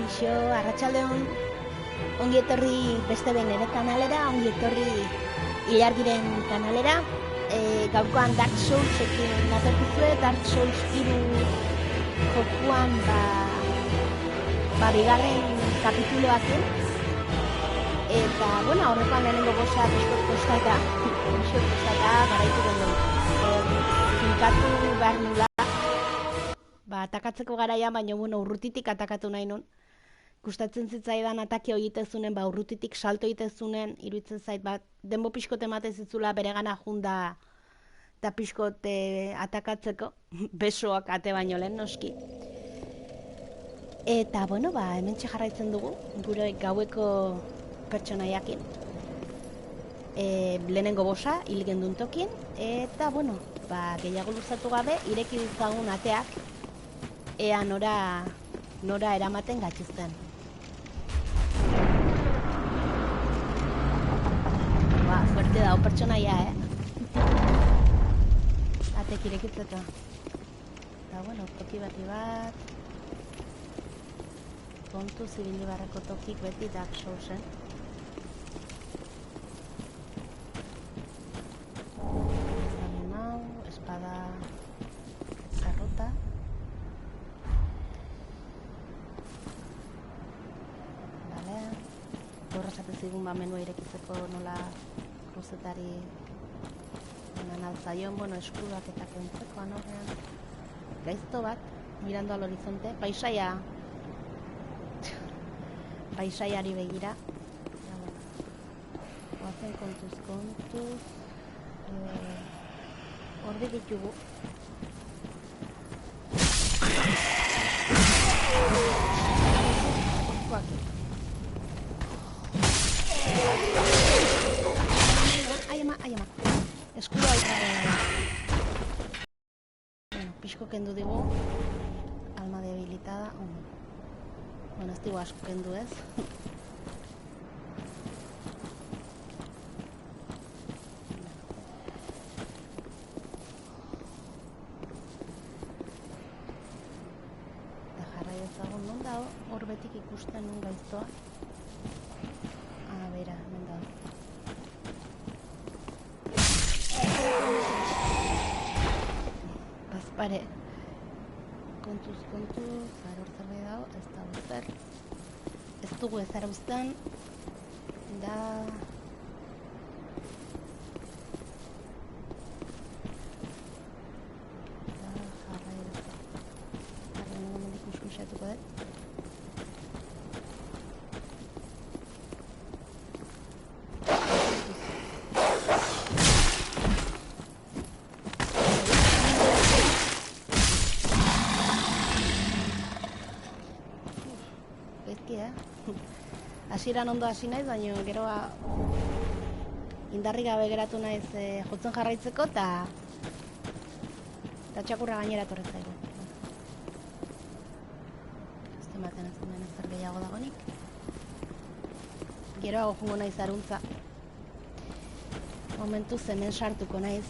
Kaixo, arratsaldeon. Ongi etorri beste behin ere kanalera, ongi etorri Ilargiren kanalera. Gaurkoan Dark Soulsekin natorkizue, Dark Souls 3 jokuan bigarren kapituloakin. Eta, bueno, horrekoan lehenengo bosa kostata garaitu genuen. Finkatu behar nula. Atakatzeko garaia, baina urrutitik atakatu nahi nun. Gustatzen zitzaidan atake hori itezunen, urrutitik salto itezunen, iruditzen zait, denbo pixkote emate zitzula beregana junda eta pixkote atakatzeko, besoak ate baino lehen noski. Eta, bueno, hementxe jarraitzen dugu, gure gaueko pertsonaiakin. Lehenengo bosa, hil gendun tokin, eta, bueno, gehiago luzatu gabe, ireki ditzagun ateak, ea nora eramaten gaituzten. Fuerte dago pertsonaia, Atek irekitzeko. Eta, bueno, toki bati bat. Kontu zibili barreko tokik beti Dark Soulsen. Zamen hau, espada zarrota. Horrezate zigun menua irekitzeko nola kruzetari eman altzaion, eskudak eta kentzeko anorrean. Gaizto bat, mirando al horizonte, paisaiari begira. Oazen kontuz, hordi ditugu. Aiama. Eskura altra. Pixko kendu digu. Alma debilitada. Ez digu asko kendu ez. Eta jarrai ezagun non da hor betik ikusten nun gaiztoa. Bera, hemen da. Bazpare. Kontuz, zaror zerbait dago, ez da uster. Ez dugu ezara uzten. Da... jarrai nengo mendik uskuxatuko dut. Hasieran ondo hasi naiz, baina geroa indarri gabe geratu naiz jotzen jarraitzeko eta txakurra gainera torrez zaigu. Ez ematen ez duen ezer gehiago dagonik. Geroago jungo naiz aruntza. Momentu hemen sartuko naiz.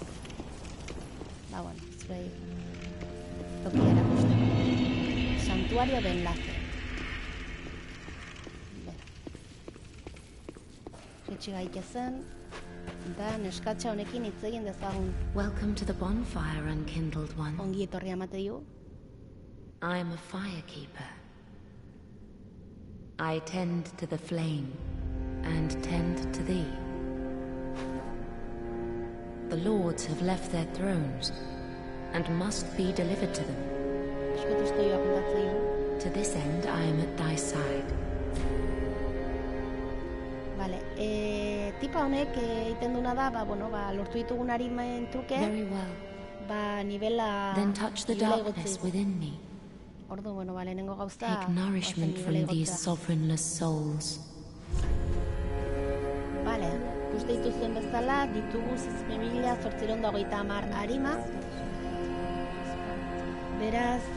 Zuei toki erakusteko. Santuario de enlace. Da neskatxa honekin hitz egin dezagun. Welcome to the bonfire, unkindled one. Ongi etorri amate dio. I am a firekeeper. I tend to the flame and tend to thee. The lords have left their thrones and must be delivered to them. To this end I am at thy side. Tipa honek egiten duna da, lortu ditugun harimen truke, Very well. Nivela... Then touch the darkness within me. Ordu, lehenengo gauza... Take nourishment from these sovereignless souls. Uste dituzuen bezala, ditugu 6.850 harima. Beraz,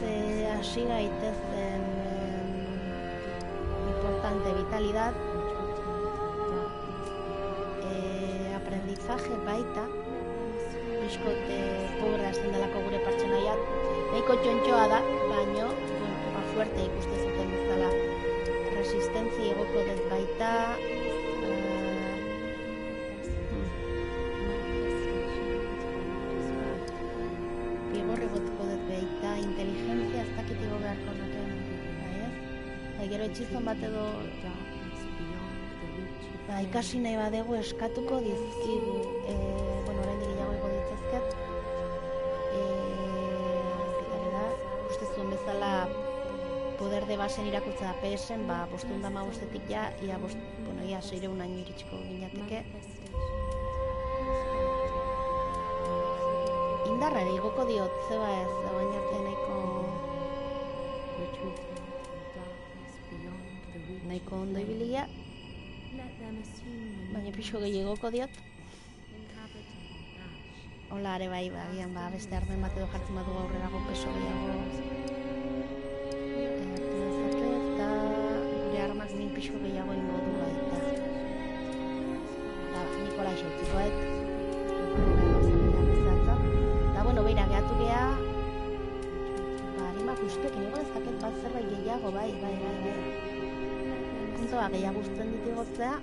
hasi gaitezen importante vitalidad. Aprendizaje baita. Bizkote pobre hasten delako gure pertsonaiak. Nahiko txontxoa da, baino, fuerte ikuste zuten bezala resistentzia igoko dut baita, vigor igotko dut baita, inteligentzia ez dakit igo beharko nuke, gero etxizon bat edo ikasi nahi badegu eskatuko dizkigu, oraindik gehiago ego ditzazket, uste zuen bezala poder de basen irakutza PS-en, 515-etik ja, ia 600 haino iritsiko ginateke. Indarra ere igoko diot, zeba ez, baina arte nahiko ondo ibilia, baina pixo gehiagoko diot. Hola, are bai, agian beste armen bat edo jartzen badugu aurrerago peso gehiago hartu dezaket, eta gure armak min pixo gehiago ingo du baita. Nikola xautzikoet, eta beira, gehatu geha, harima guztuekin igo dezaket bat zerbait gehiago, bai. Puntoa gehiago guztuen ditu igotzea,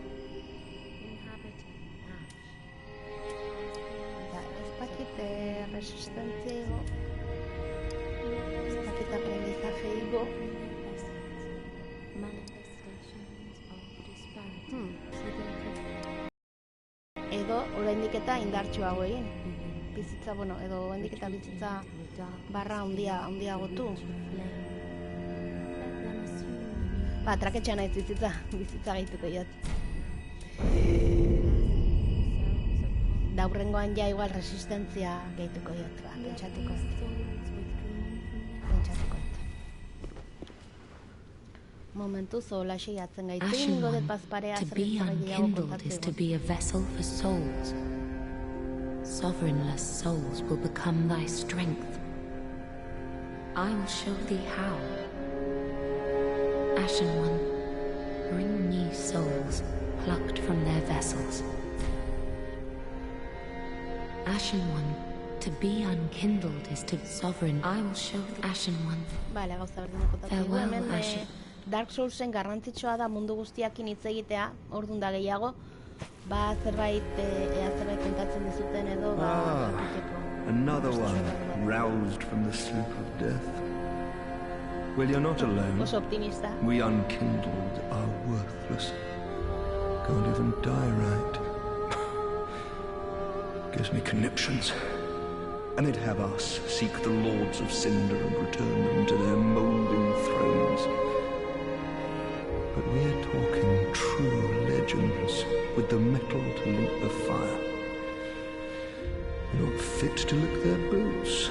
resistentzia igo, ez dakit aprendizaje igo. Edo, oraindik eta indartxoago egin. Bizitza, edo oraindik eta bizitza barra handiagotu. Traketxean naiz bizitza gehituko jat. Daurrengoan ja igual resistentzia gehituko jat, pentsatuko. Momentuz holaxe jatzen gaitu, ingo dut bazparea to be unkindled is to be a vessel for souls. Sovereignless souls will become thy strength. I will show thee how. Ashen One, bring me souls plucked from their vessels. Ashen One, to be unkindled is to sovereign. I will show the Ashen One. Vale, gauza berdina kontatu. Farewell, Ashen. Dark Soulsen garrantzitsua da mundu guztiakin hitz egitea, ordun da gehiago. Zerbait kontatzen dizuten edo another one roused from the sleep of death. Well, you're not alone. Oso optimista. We unkindled are worthless. Can't even die right. Gives me conniptions. And they'd have us seek the lords of Cinder and return them to their moulding thrones. But we're talking true legends with the metal to link the fire. We're not fit to lick their boots.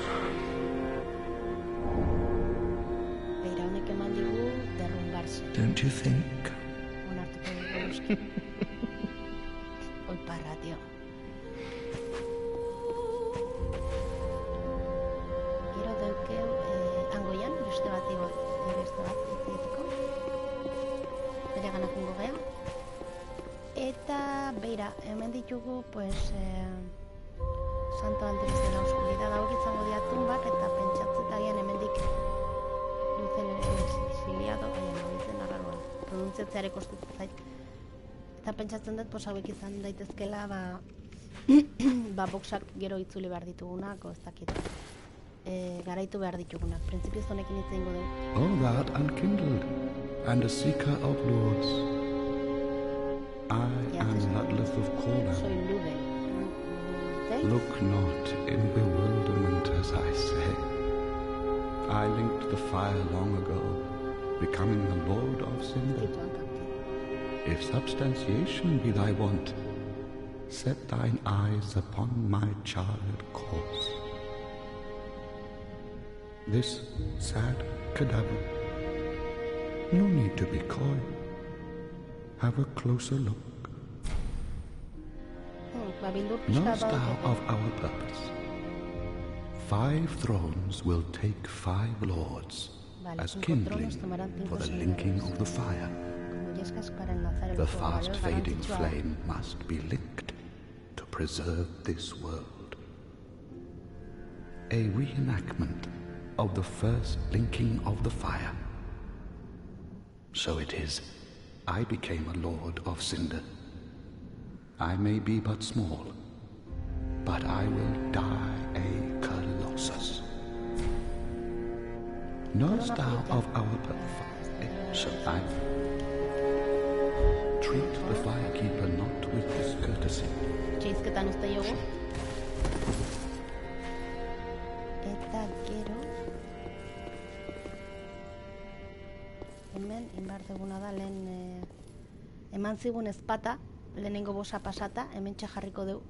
Don't you think? Hemen ditugu, Santo Andrés de la Oscuridad gaur izango diatun bat, eta pentsatzetagian hemendik duzen exiliado, duzen arraroa, pronuntziatzeare kostutzen zait. Eta pentsatzen dut, hauek izan daitezkela, boxak gero itzuli behar ditugunak, ez dakit, garaitu behar ditugunak. Printzipioz honekin hitz egingo dugu. All that unkindled, and a seeker of lords. I am Ludleth of Corlan. Look not in bewilderment as I say. I linked the fire long ago, becoming the Lord of Cinder. If substantiation be thy want, set thine eyes upon my charred corpse. This sad cadaver, no need to be coy. Have a closer look. Knowest thou of our purpose? 5 thrones will take 5 lords as kindling for the linking of the fire. The fast fading flame must be linked to preserve this world. A reenactment of the first linking of the fire. So it is I became a lord of Cinder. I may be but small, but I will die a colossus. Knowest thou of our purpose, shall I treat the firekeeper not with discourtesy? Txeizketan uste jogu. Eta gero hemen inbar deguna da lehen eman zigun ezpata, lehenengo bosa pasata, hemen jarriko dugu.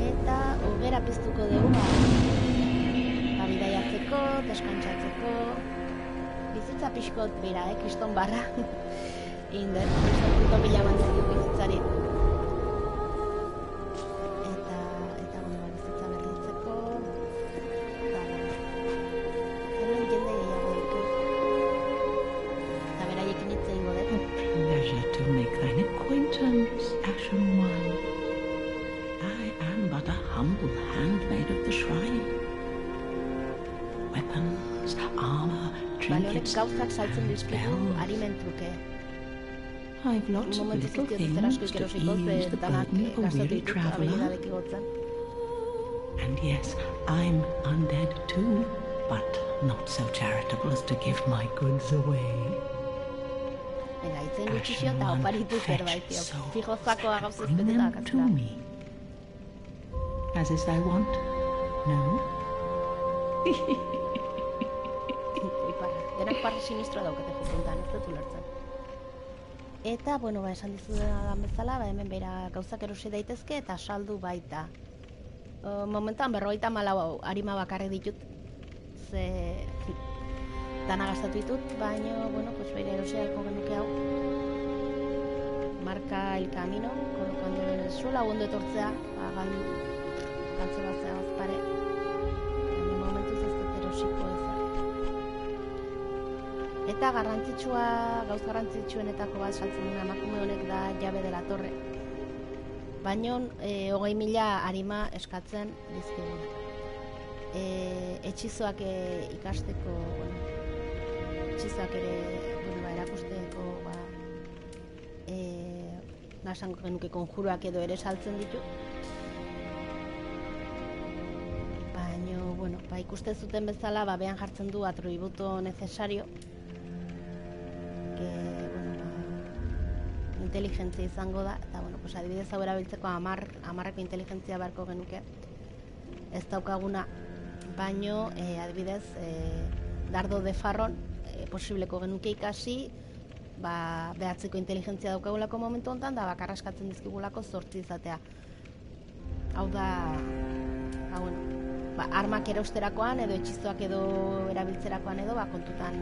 Eta hogera piztuko dugu, bidaiatzeko, deskantsatzeko, bizitza pixkot bera, kriston barra. Inder, kriston bila mantzio bizitzari. Eta bizitza berritzeko, hemen jende gehiago ditu. Eta beraiekin hitz egingo dut. A pleasure to make thine acquaintance, Ashen One. I am but a humble handmaid of the shrine. Weapons, armor, trinkets, gauzak saltzen dizkigu arimen truke. I've lots of little things to ease the burden of a weary traveler. And yes, I'm undead too, but not so charitable as to give my goods away. Ashen One, fetch so bring them to me. As is thy want? No? Denak parra sinistroa daukate jopuntan, ez dut ulertzen. Eta, esan dizudan bezala, hemen bera gauzak erosi daitezke eta saldu baita. Momentan 54 arima bakarrik ditut, ze dana gastatu ditut, baina, bera erosi daiko genuke hau. Marka el camino, kolokando en el suelo, ondo etortzea, galtze batzea bazpare. Baina momentuz ez dut erosiko ezak. Eta gauz garrantzitsuenetako bat saltzen duna emakume honek da jabe de la torre. Baina 20.000 arima eskatzen dizkigun. Etxizoak ikasteko, etxizoak ere erakusteko, nasango genuke konjuruak edo ere saltzen ditu. Baina, ikuste zuten bezala, behan jartzen du atributo necesario, inteligentzia izango da, eta, adibidez hau erabiltzeko 10 inteligentzia beharko genuke. Ez daukaguna, baino, adibidez, dardo de farron, posibleko genuke ikasi, behatzeko inteligentzia daukagulako momentu honetan, da bakarra eskatzen dizkigulako 8 izatea. Hau da, armak erosterakoan edo etxizoak edo erabiltzerakoan edo, kontutan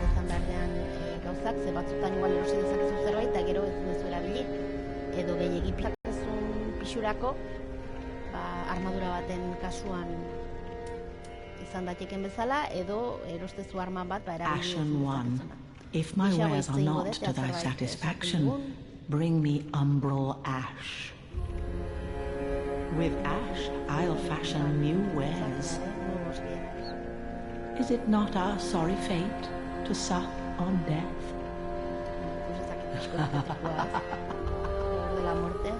izan behardean gauzak, ze batzutan igual erosi dezakezu zerbait, eta gero ez duzu erabili, edo gehiegi plakezun pixurako, armadura baten kasuan izan dateken bezala, edo erostezu arma bat, erabili. Ashen One, if my wares are not to thy satisfaction, bring me umbral ash. With ash, I'll fashion new wares. Is it not our sorry fate to sup on death? De la muerte.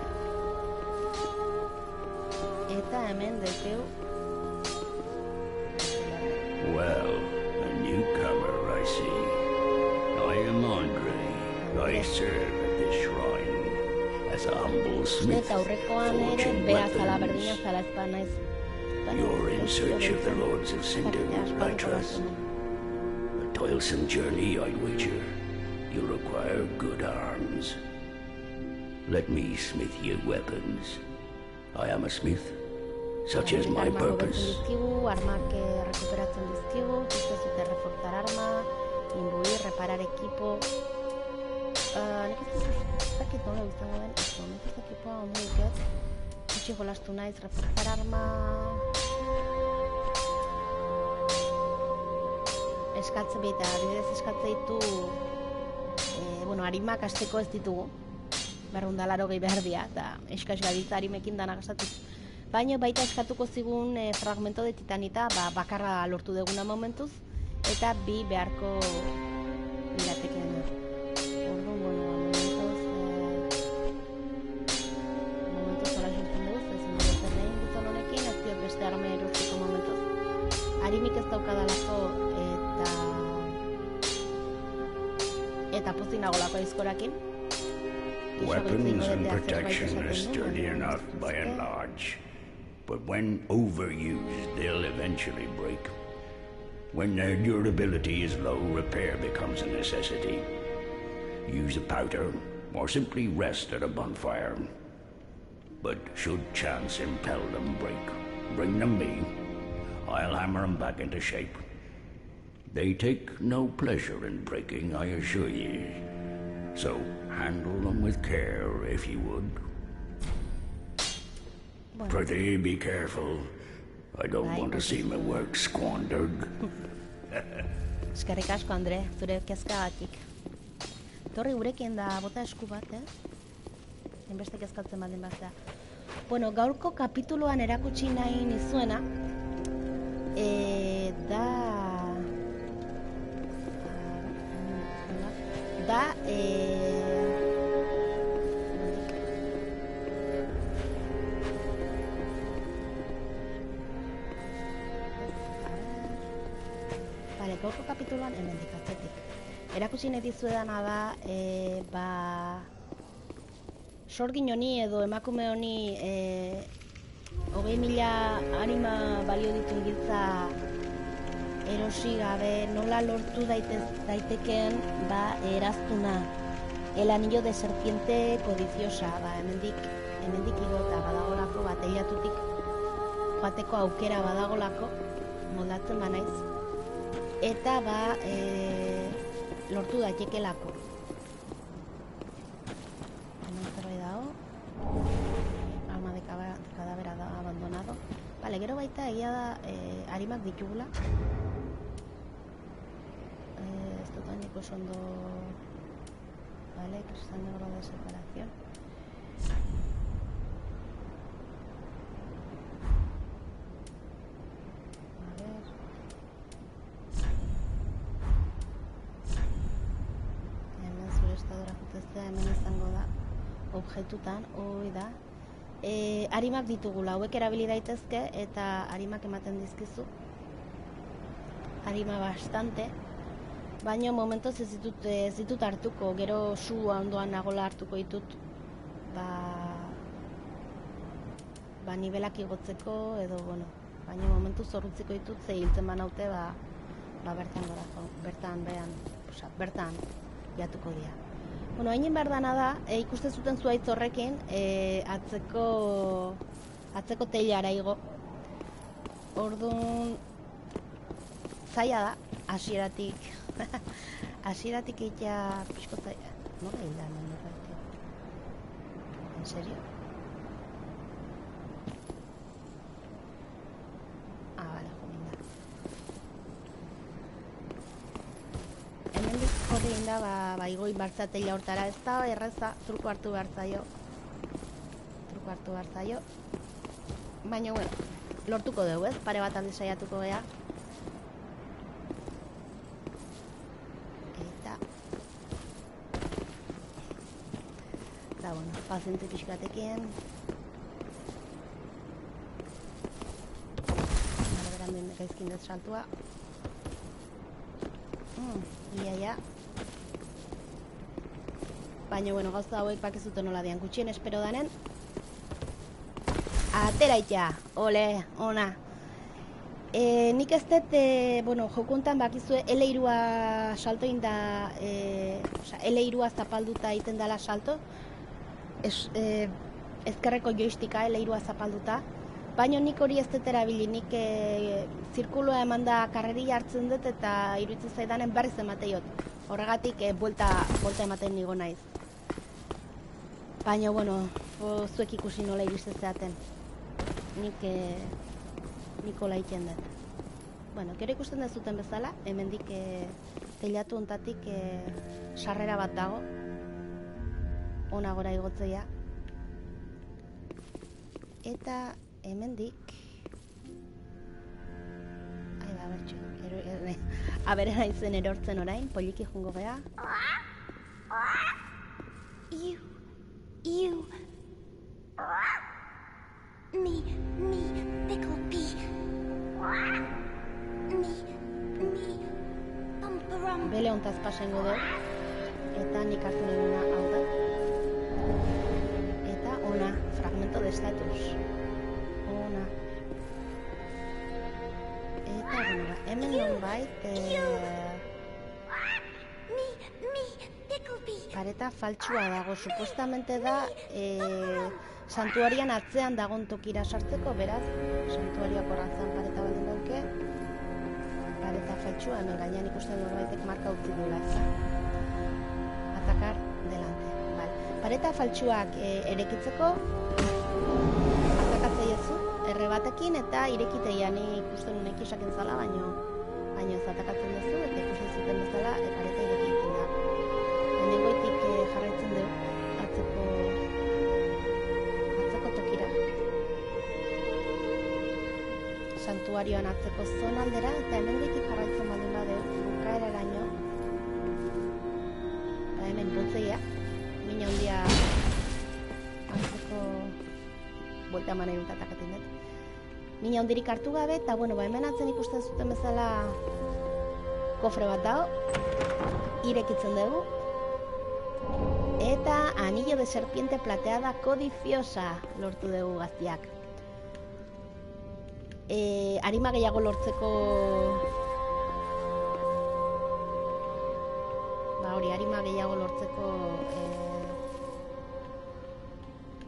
Eta hemen dekeu. Well, a newcomer, I see. I am Andre. I serve at this shrine as a humble smith, forging weapons. You're in search of the Lords of Cinder, I trust. A toilsome journey, I'd wager. You'll require good arms. Let me smith you weapons. I am a smith, such as my purpose. Armak recuperatzen dizkigu, uste zute reforzar arma, imbuir, reparar equipo. Nik ez dakit nola izango den, ez ekipoa ondo iket. Itxi jolastu naiz, reforzar arma. Eskatzen bita, adibidez eskatzen ditu, arimak asteko ez ditugu. 280 behar dira, eta eskaz gabiltza arimekin dana gastatuz. Baina baita eskatuko zigun fragmento de titanita, bakarra lortu deguna momentuz, eta 2 beharko nagolako aizkorakin. Weapons and protection are sturdy enough by and large, but when overused, they'll eventually break. When their durability is low, repair becomes a necessity. Use a powder, or simply rest at a bonfire. But should chance impel them break, bring them me. I'll hammer them back into shape. They take no pleasure in breaking, I assure ye. So handle them with care, if you would. Prithee, be careful. I don't want to see my work squandered. Eskerrik asko, Andre, zure kezkagatik. Torri gurekin da bota esku bat, Enbeste kezkatzen baldin bazea. Bueno, gaurko kapituluan erakutsi nahi nizuena, gaurko kapituluan hemendik atzetik. Erakutsi nahi dizuedana da, sorgin honi edo emakume honi 20.000 anima balio ditun giltza erosi gabe nola lortu daitekeen eraztuna. El anillo de serpiente codiciosa, hemendik igota badagolako, teilatutik joateko aukera badagolako, moldatzen banaiz. Eta lortu daitekelako. Hemen zerbait dago. Alma de cadáver abandonado. Vale, gero baita egia da arimak ditugula. Ez dut hainiko ondo... Vale, cristal negro de separación. Hemen izango da objetutan, hoi da. Arimak ditugula, hauek erabili daitezke eta arimak ematen dizkizu. Arima bastante, baina momentuz ez ditut hartuko, gero sua ondoan nagola hartuko ditut. Nibelak igotzeko edo, baina momentuz zorrutziko ditut, ze hiltzen banaute, bertan jatuko dira. Hainen behar dana da, ikusten zuten zuaitz horrekin, atzeko teilara igo. Orduan, zaila da, hasieratik egitea pixko zaila. Nola hil da, nola? En serio? Bale, jomin da. Hemendik horri inda, igoi bartzatela hortara, ez da erreza, truko hartu behar zaio. Baina, lortuko dugu, ez? Pare bat aldi saiatuko gea. Eta, pazientzi pixkatekin. Beran den gaizkin dut saltua. Ia. Baina, gauza hauek bakizuten nola dian gutxien espero danen. Ateraitea, ole, ona. Nik ez dut, jokuntan bakizue L2a salto inda, L2a zapalduta egiten dela salto. Ezkerreko joistika L2a zapalduta. Baina nik hori ez dut erabili, nik zirkuloa eman da karreri hartzen dut eta iruditzen zaidanen berriz emateiot. Horregatik, buelta ematen nigo naiz. Baina, zuek ikusi nola iristen zeaten. Nik hola egiten dut. Gero ikusten dezuten bezala, hemendik teilatu ontatik sarrera bat dago. Ona gora igotzea. Eta hemendik... Abere naizen erortzen orain, poliki jungo gea. You. Me, pickle pea. Me, bumperum. Bele ontaz pasengo dut. eta nik hartu ninguna hau da. Eta ona, fragmento de estatus. Ona. Eta, bueno, hemen nonbait... Pareta faltsua dago, supostamente da santuarian atzean dagon tokira sartzeko, beraz, santuariak horratzean pareta baldin dauke, pareta faltsua, hemen gainean ikusten norbaitek marka utzi duela, atakar delante. Vale. Pareta faltsuak erekitzeko, atakatzei ezu, erre batekin eta irekiteia, ni ikusten unek isaken zala, baino ez atakatzen duzu, eta ikusten zuten bezala, pareta irekitzen da. Nengoitik jarraitzen dugu atzeko tokira. Santuarioan atzeko zonaldera, eta hemen goitik jarraitzen baldin badeu, bukaeraraino. Eta hemen botzeia, mina hundia atzeko buelta eman egin atakatzen dut. Mina hundirik hartu gabe, eta bueno, hemen atzen ikusten zuten bezala kofre bat dago, irekitzen dugu. Eta anillo de serpiente plateada codiciosa lortu dugu gaztiak. Arima gehiago lortzeko... arima gehiago lortzeko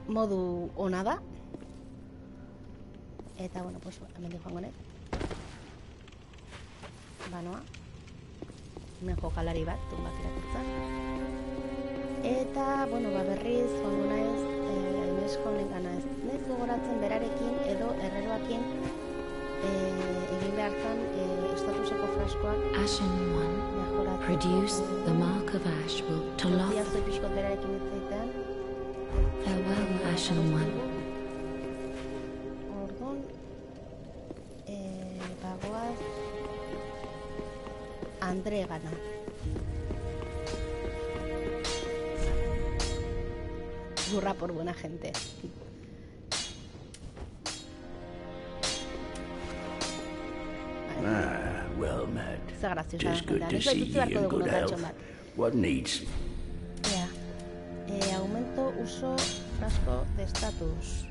modu ona da. Eta, bueno, pues, hemen joango net. Banoa. Hemen jokalari bat, tumbak irakurtzen. Eta, bueno, berriz, joango naiz, Inesko nengana ez. Naiz gogoratzen berarekin edo erreroakin egin behar zan estatuseko fraskoak. Ashen One, produce the mark of ash will Toloth. Ziazoi pixkot berarekin itzaiten. Farewell, Ashen One. Orduan, bagoaz Andre gana. Burra por buena gente. Well met. Esa graciosa. Tis good to see you in good health. What needs? Aumento uso frasco de estatus.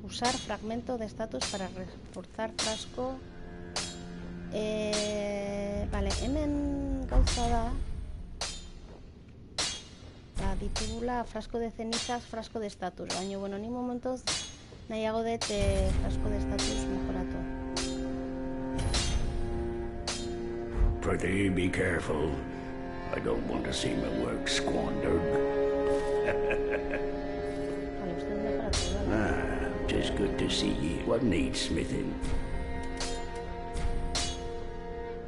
Usar fragmento de estatus para reforzar frasco. Vale, hemen gauza da. Ditugula frasco de cenizas, frasco de estatus. Baina, bueno, ni momentoz nahiago dut frasco de estatus mejoratu. Prithee, be careful. I don't want to see my work squandered. Vale, usted mejoratu. Tis good to see ye. What needs smithing?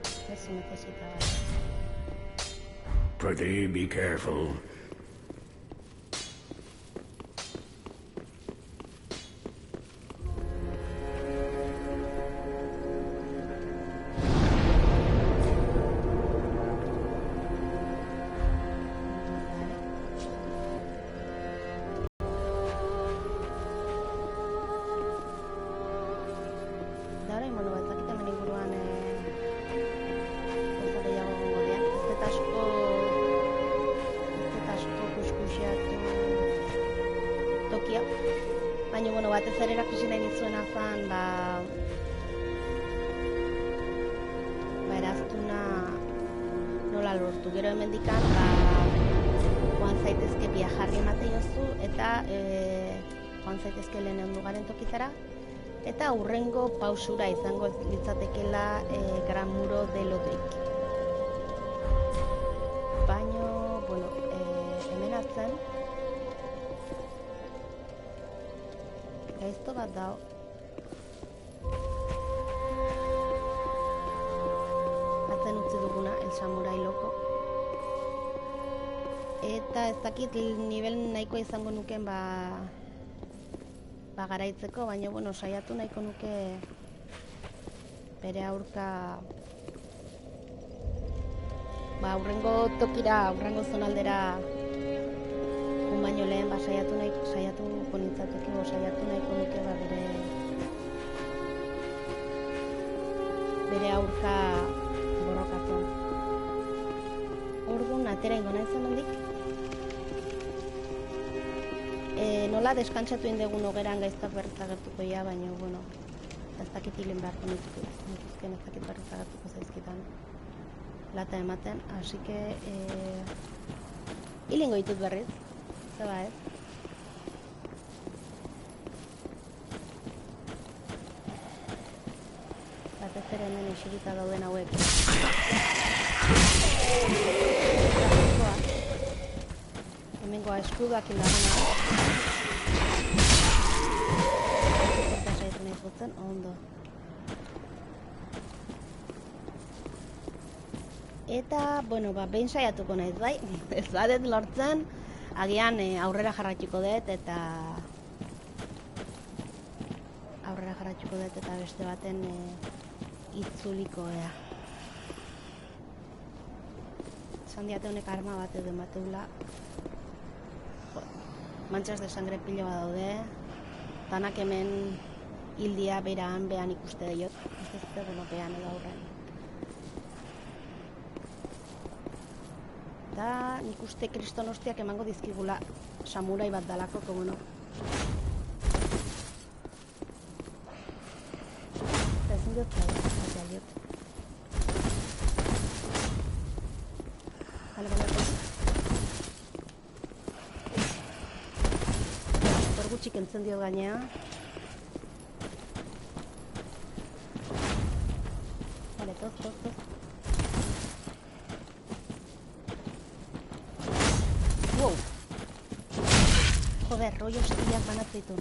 Eso necesitaba. Prithee, be careful. Baina, bueno, batez ere erakusi nahi nizuena zan, eraztuna nola lortu. Gero hemendikan, joan zaitezke viajarri emate jozu, eta joan zaitezke lehen ondu garen tokitara, eta hurrengo pausura izango litzatekela Gran Muro de Lodrik. Baina, bueno, hemen atzen, gaizto bat dao. Atzen utzi duguna, el samurai loko. Eta ez dakit nivel nahikoa izango nuken garaitzeko, baina, bueno, saiatu nahiko nuke bere aurka hurrengo tokira, hurrengo zonaldera baino lehen saiatu nahiko nuke bere aurka borrokatzen. Atera ingo nahizen hondik. Nola deskantzatu indegun ogeran gaiztak berriz agertuko ja, baina, bueno, ez dakit hilin beharko nituzken, ez dakit berriz agertuko zaizkitan lata ematen, así que hilingo ditut berriz, zeba ez? Batez ere hemen isilita dauden hauek. Hemengoa eskuduak indarrena. Eta saiatu nahi gutzen, ondo. Eta, bueno, behin saiatuko naiz, bai? Ez badet lortzen, agian aurrera jarraituko dut, eta beste baten itzuliko, ea. Esan diate honek arma bat edo emateula. Manchas de sangre pilo bat daude. Tanak hemen hildia behan ikuste diot. Ez dut, bueno, behan edo aurren. Eta nik uste kriston hostiak emango dizkigula samurai bat dalako, komono. Eta ezin dut zaila diot. Bale. Gutxik entzen diot gainea. Vale, toz. Wow! Joder, rollo hostiak banatzeitu.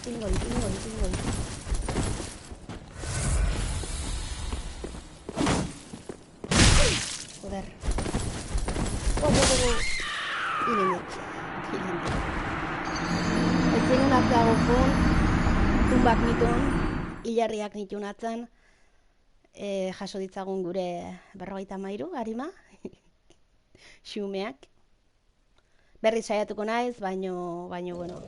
Tingo dit. Joder. Hilindik. Etzen unatzago fun, tumbak nitun, hilarriak nitun atzen, jaso ditzagun gure 53 harima, xumeak. Berriz saiatuko naiz, baino, bueno.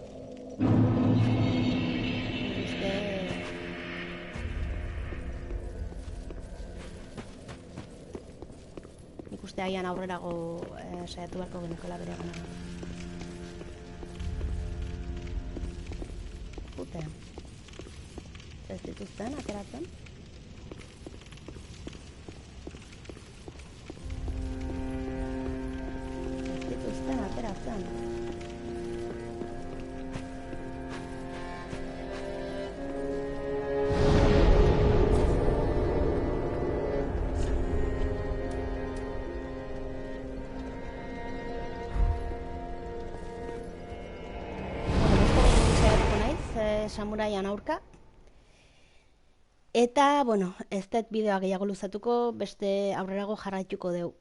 Uste haian aurrerago saiatu beharko genukola bere gana. Pute. Ez dituzten, ateratzen. Samuraian aurka. Eta, bueno, ez dut bideoa gehiago luzatuko, beste aurrerago jarraituko deu.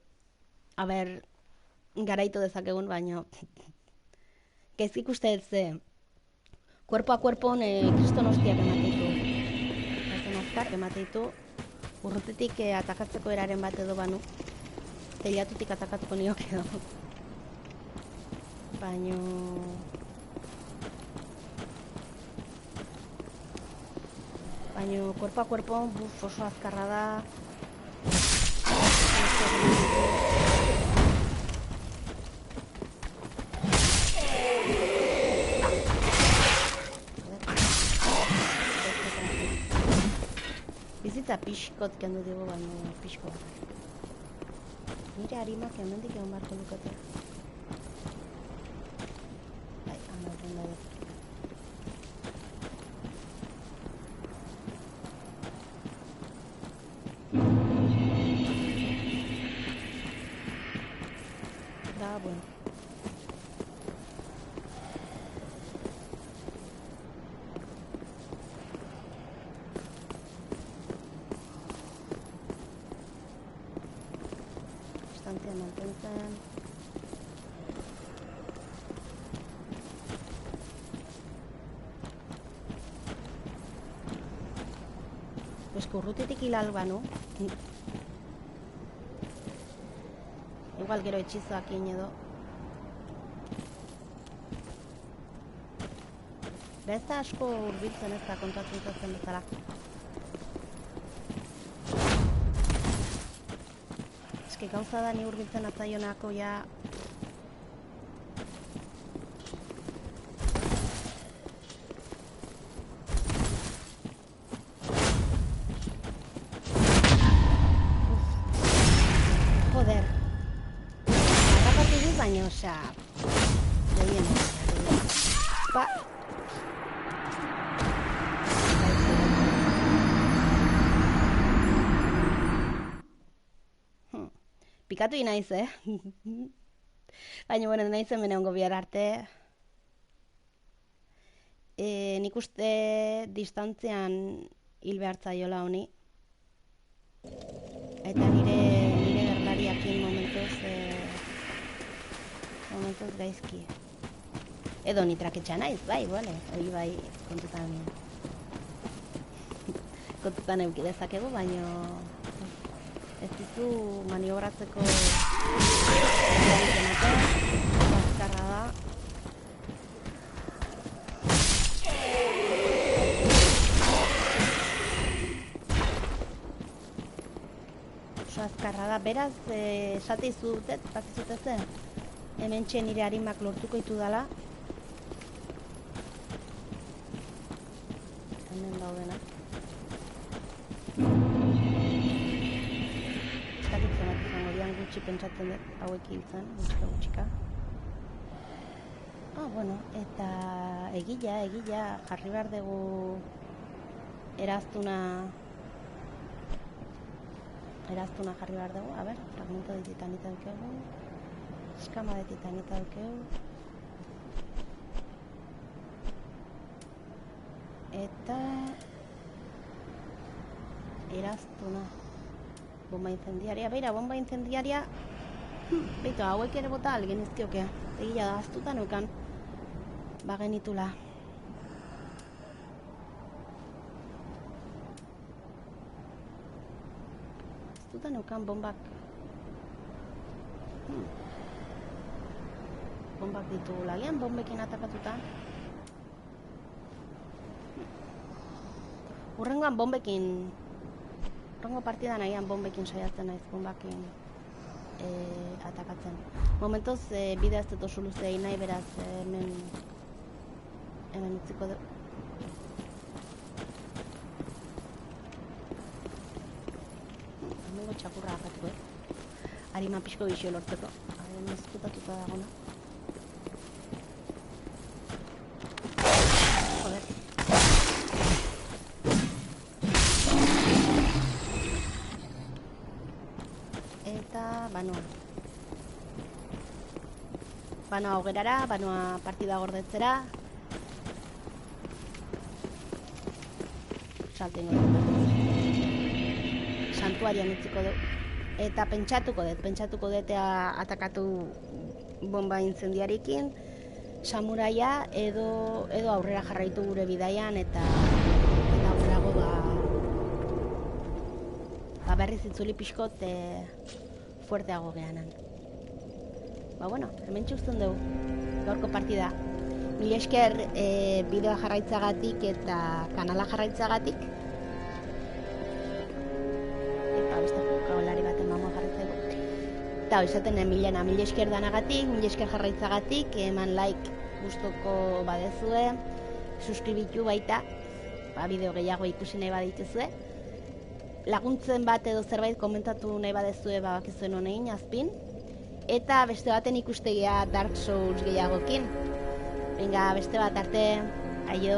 Aber, garaitu dezakegun, baino. Gaizkik uste ez ze, kuerpo a kuerpon kriston hostiak emateitu. Ezen azkar, emateitu. Urrutetik atakatzeko eraren bat edo banu. Teilatutik atakatuko niok edo. Baino... Baina, kuerpo a kuerpo, oso azkarra da. Bizitza pixkot kendu dugu, baina pixko bat. Nire harimak hemendik egon barko lukate. Bai, amarren da dut. Bueno. Distancia mantentzen. Urrutitik hilal banu. Igual gero etxizoak edo. Ez da asko urbiltzen ez da kontatzen zazen bezala. Eske gauza da ni urbiltzen atzaionako ja... Joder. Harrapatu dut baina, osea... Ba... Pikatu inaiz, Baina, bueno, naiz hemen egongo bihar arte. Nik uste distantzean hil behar zaiola honi. Eta nire gerlariakin momentuz gaizki. Edo nitraketxa naiz, bai, bale, hori bai kontutan euki dezakegu, baina ez ditu maniobratzeko azkarra da. Oso azkarra da, beraz, esate izudet, bakizuteze, hemen txen nire harimak lortuko ditu dela. Hemen daudena. Gutxi pentsatzen dut, hauek hiltzen, gutxika. Bueno, eta egila, jarri behar dugu eraztuna jarri behar dugu, a ber, fragmento de titanita dukegu, eskama de titanita dukegu, eta eraztuna. Bomba incendiaria, beira, bomba incendiaria. Beitu, hauek ere bota algen izkiokea. Egia da, aztuta neukan. Bagenitula. Aztuta neukan bombak. Bombak ditugu lagian, bombekin atakatuta. Urrengoan bombekin... Horrengo partidan nahian bombekin saiatzen naiz, bombakin atakatzen. Momentoz, bidea ez dut oso luzea nahi, beraz, hemen utziko du. Hemengo txakurra akatu, Harima pixko bizio lortzeko. Haren ezkutatuta dagona. Joder. Banoa hogerara, banoa partida gordetzera. Saltengo dut. Santuarian utziko dut. Eta pentsatuko dut atakatu bomba incendiarekin. Samuraia edo aurrera jarraitu gure bidaian eta aurrerago berriz itzuli pixkot fuerteago gehanan. Bueno, hemen txuzten dugu, gaurko partida. Mila esker bideoa jarraitzagatik eta kanala jarraitzagatik. Eta beste jokalari baten mamua jarraitzeko. Eta esaten mila esker danagatik, mila esker jarraitzagatik, eman like gustoko badezue, suskribitu baita, bideo gehiago ikusi nahi badituzue. Laguntzen bat edo zerbait komentatu nahi badezue bakizuen honein azpin. Eta beste baten ikustegia Dark Souls gehiagokin. Venga, beste bat arte. Aio!